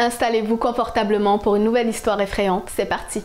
Installez-vous confortablement pour une nouvelle histoire effrayante, c'est parti!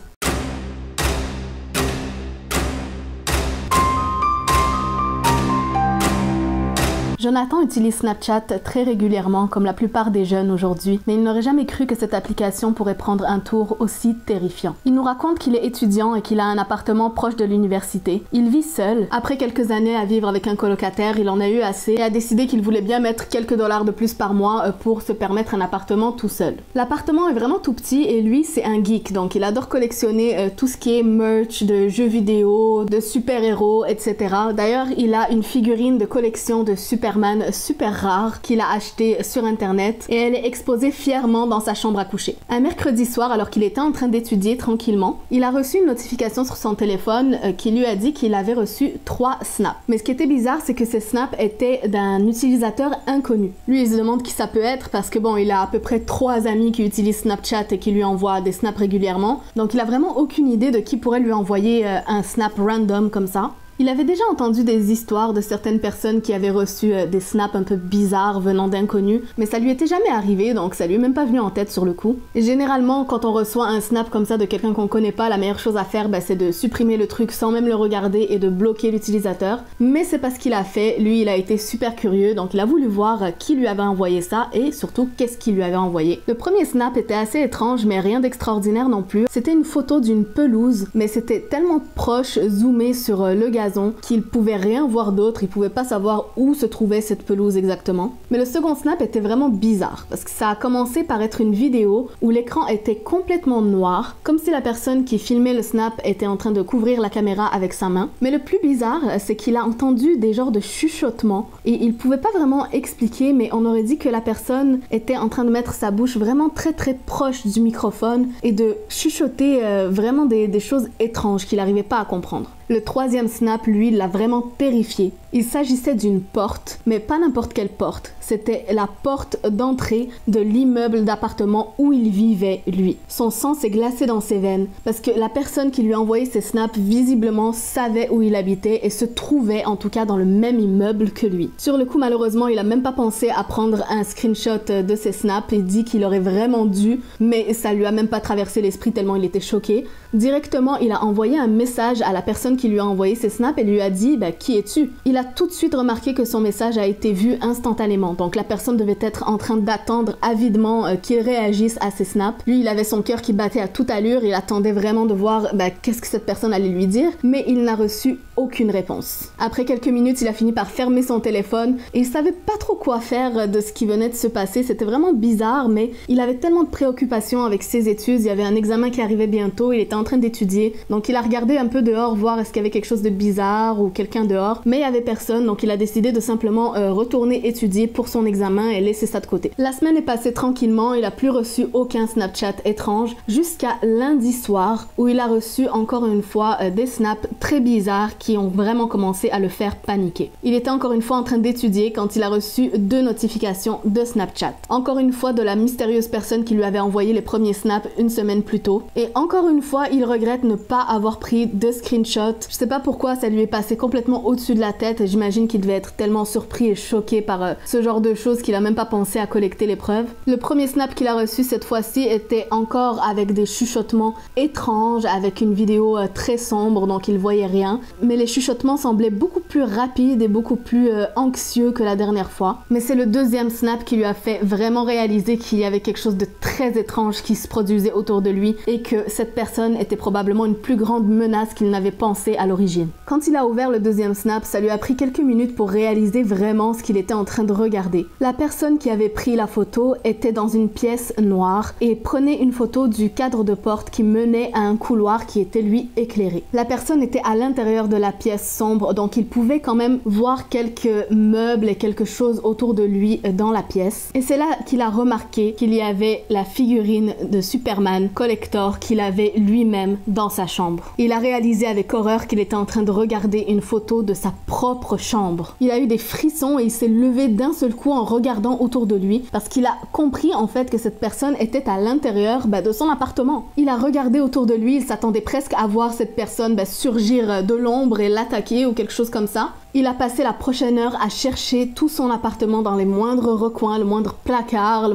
Jonathan utilise Snapchat très régulièrement, comme la plupart des jeunes aujourd'hui, mais il n'aurait jamais cru que cette application pourrait prendre un tour aussi terrifiant. Il nous raconte qu'il est étudiant et qu'il a un appartement proche de l'université. Il vit seul. Après quelques années à vivre avec un colocataire, il en a eu assez et a décidé qu'il voulait bien mettre quelques dollars de plus par mois pour se permettre un appartement tout seul. L'appartement est vraiment tout petit et lui, c'est un geek, donc il adore collectionner tout ce qui est merch de jeux vidéo, de super-héros, etc. D'ailleurs, il a une figurine de collection de Superman super rare qu'il a acheté sur internet et elle est exposée fièrement dans sa chambre à coucher. Un mercredi soir, alors qu'il était en train d'étudier tranquillement, il a reçu une notification sur son téléphone qui lui a dit qu'il avait reçu 3 snaps. Mais ce qui était bizarre, c'est que ces snaps étaient d'un utilisateur inconnu. Lui, il se demande qui ça peut être parce que bon, il a à peu près 3 amis qui utilisent Snapchat et qui lui envoient des snaps régulièrement. Donc il a vraiment aucune idée de qui pourrait lui envoyer un snap random comme ça. Il avait déjà entendu des histoires de certaines personnes qui avaient reçu des snaps un peu bizarres venant d'inconnus, mais ça lui était jamais arrivé, donc ça lui est même pas venu en tête sur le coup. Et généralement, quand on reçoit un snap comme ça de quelqu'un qu'on connaît pas, la meilleure chose à faire, c'est de supprimer le truc sans même le regarder et de bloquer l'utilisateur. Mais c'est pas ce qu'il a fait. Lui, il a été super curieux, donc il a voulu voir qui lui avait envoyé ça et surtout qu'est-ce qu'il lui avait envoyé. Le premier snap était assez étrange, mais rien d'extraordinaire non plus. C'était une photo d'une pelouse, mais c'était tellement proche, zoomé sur le gazon, qu'il pouvait rien voir d'autre, il pouvait pas savoir où se trouvait cette pelouse exactement. Mais le second snap était vraiment bizarre, parce que ça a commencé par être une vidéo où l'écran était complètement noir, comme si la personne qui filmait le snap était en train de couvrir la caméra avec sa main. Mais le plus bizarre, c'est qu'il a entendu des genres de chuchotements, et il pouvait pas vraiment expliquer, mais on aurait dit que la personne était en train de mettre sa bouche vraiment très proche du microphone, et de chuchoter vraiment des choses étranges qu'il n'arrivait pas à comprendre. Le troisième snap, lui, l'a vraiment terrifié. Il s'agissait d'une porte, mais pas n'importe quelle porte. C'était la porte d'entrée de l'immeuble d'appartement où il vivait, lui. Son sang s'est glacé dans ses veines, parce que la personne qui lui a envoyé ces snaps, visiblement, savait où il habitait et se trouvait, en tout cas, dans le même immeuble que lui. Sur le coup, malheureusement, il a même pas pensé à prendre un screenshot de ces snaps. Il dit qu'il aurait vraiment dû, mais ça lui a même pas traversé l'esprit tellement il était choqué. Directement, il a envoyé un message à la personne qui lui a envoyé ces snaps et lui a dit « Qui es-tu » Il a tout de suite remarqué que son message a été vu instantanément, donc la personne devait être en train d'attendre avidement qu'il réagisse à ces snaps. Lui, il avait son cœur qui battait à toute allure, il attendait vraiment de voir qu'est-ce que cette personne allait lui dire, mais il n'a reçu aucune réponse. Après quelques minutes, il a fini par fermer son téléphone et il savait pas trop quoi faire de ce qui venait de se passer. C'était vraiment bizarre, mais il avait tellement de préoccupations avec ses études, il y avait un examen qui arrivait bientôt, il était en train d'étudier, donc il a regardé un peu dehors, voir est-ce qu'il y avait quelque chose de bizarre ou quelqu'un dehors, mais il y avait personne, donc il a décidé de simplement retourner étudier pour son examen et laisser ça de côté. La semaine est passée tranquillement, il a plus reçu aucun Snapchat étrange, jusqu'à lundi soir, où il a reçu encore une fois des snaps très bizarres qui ont vraiment commencé à le faire paniquer. Il était encore une fois en train d'étudier quand il a reçu 2 notifications de Snapchat. Encore une fois de la mystérieuse personne qui lui avait envoyé les premiers snaps une semaine plus tôt. Et encore une fois, il regrette ne pas avoir pris de screenshot. Je sais pas pourquoi ça lui est passé complètement au-dessus de la tête et j'imagine qu'il devait être tellement surpris et choqué par ce genre de choses qu'il a même pas pensé à collecter les preuves. Le premier snap qu'il a reçu cette fois-ci était encore avec des chuchotements étranges, avec une vidéo très sombre, donc il voyait rien. Mais les chuchotements semblaient beaucoup plus rapides et beaucoup plus anxieux que la dernière fois. Mais c'est le deuxième snap qui lui a fait vraiment réaliser qu'il y avait quelque chose de très étrange qui se produisait autour de lui et que cette personne était probablement une plus grande menace qu'il n'avait pensé à l'origine. Quand il a ouvert le deuxième snap, ça lui a pris quelques minutes pour réaliser vraiment ce qu'il était en train de regarder. La personne qui avait pris la photo était dans une pièce noire et prenait une photo du cadre de porte qui menait à un couloir qui était lui éclairé. La personne était à l'intérieur de la pièce sombre, donc il pouvait quand même voir quelques meubles et quelque chose autour de lui dans la pièce. Et c'est là qu'il a remarqué qu'il y avait la figurine de Superman collector qu'il avait lui-même dans sa chambre. Il a réalisé avec horreur qu'il était en train de regarder une photo de sa propre chambre. Il a eu des frissons et il s'est levé d'un seul coup en regardant autour de lui parce qu'il a compris en fait que cette personne était à l'intérieur de son appartement. Il a regardé autour de lui, il s'attendait presque à voir cette personne surgir de l'ombre chambre et l'attaquer ou quelque chose comme ça. Il a passé la prochaine heure à chercher tout son appartement dans les moindres recoins, le moindre placard,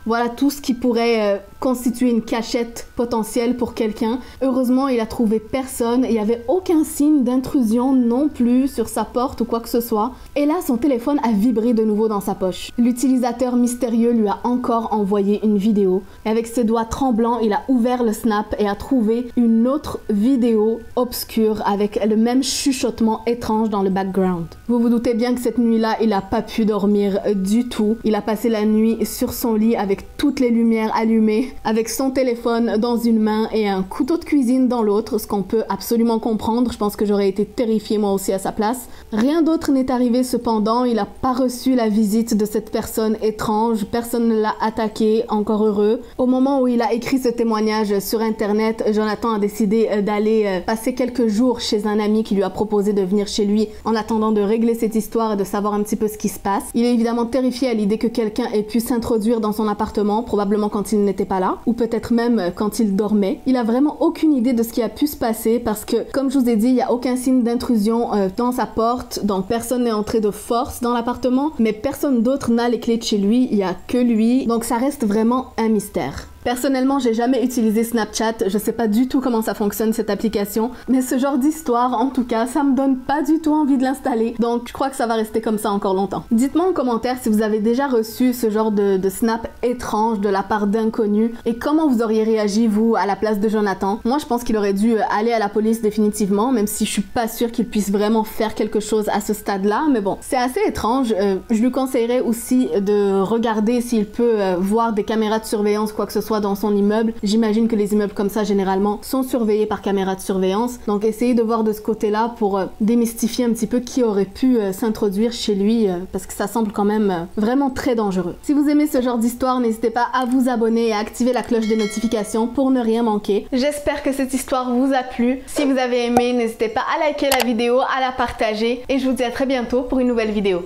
voilà, tout ce qui pourrait constituer une cachette potentielle pour quelqu'un. Heureusement, il a trouvé personne et il n'y avait aucun signe d'intrusion non plus sur sa porte ou quoi que ce soit. Et là, son téléphone a vibré de nouveau dans sa poche. L'utilisateur mystérieux lui a encore envoyé une vidéo. Et avec ses doigts tremblants, il a ouvert le snap et a trouvé une autre vidéo obscure avec le même chuchotement étrange dans le background. Vous vous doutez bien que cette nuit-là, il n'a pas pu dormir du tout. Il a passé la nuit sur son lit avec toutes les lumières allumées, avec son téléphone dans une main et un couteau de cuisine dans l'autre, ce qu'on peut absolument comprendre. Je pense que j'aurais été terrifiée moi aussi à sa place. Rien d'autre n'est arrivé cependant. Il n'a pas reçu la visite de cette personne étrange. Personne ne l'a attaqué, encore heureux. Au moment où il a écrit ce témoignage sur Internet, Jonathan a décidé d'aller passer quelques jours chez un ami qui lui a proposé de venir chez lui en attendant de régler cette histoire et de savoir un petit peu ce qui se passe. Il est évidemment terrifié à l'idée que quelqu'un ait pu s'introduire dans son appartement, probablement quand il n'était pas là, ou peut-être même quand il dormait. Il a vraiment aucune idée de ce qui a pu se passer parce que, comme je vous ai dit, il n'y a aucun signe d'intrusion dans sa porte, donc personne n'est entré de force dans l'appartement, mais personne d'autre n'a les clés de chez lui, il n'y a que lui, donc ça reste vraiment un mystère. Personnellement, j'ai jamais utilisé Snapchat, je sais pas du tout comment ça fonctionne cette application, mais ce genre d'histoire, en tout cas, ça me donne pas du tout envie de l'installer, donc je crois que ça va rester comme ça encore longtemps. Dites-moi en commentaire si vous avez déjà reçu ce genre de snap étrange de la part d'inconnus et comment vous auriez réagi, vous, à la place de Jonathan. Moi, je pense qu'il aurait dû aller à la police définitivement, même si je suis pas sûre qu'il puisse vraiment faire quelque chose à ce stade-là, mais bon, c'est assez étrange. Je lui conseillerais aussi de regarder s'il peut voir des caméras de surveillance, quoi que ce soit dans son immeuble. J'imagine que les immeubles comme ça, généralement, sont surveillés par caméras de surveillance. Donc, essayez de voir de ce côté-là pour démystifier un petit peu qui aurait pu s'introduire chez lui, parce que ça semble quand même vraiment très dangereux. Si vous aimez ce genre d'histoire, n'hésitez pas à vous abonner et à activer la cloche des notifications pour ne rien manquer. J'espère que cette histoire vous a plu. Si vous avez aimé, n'hésitez pas à liker la vidéo, à la partager, et je vous dis à très bientôt pour une nouvelle vidéo.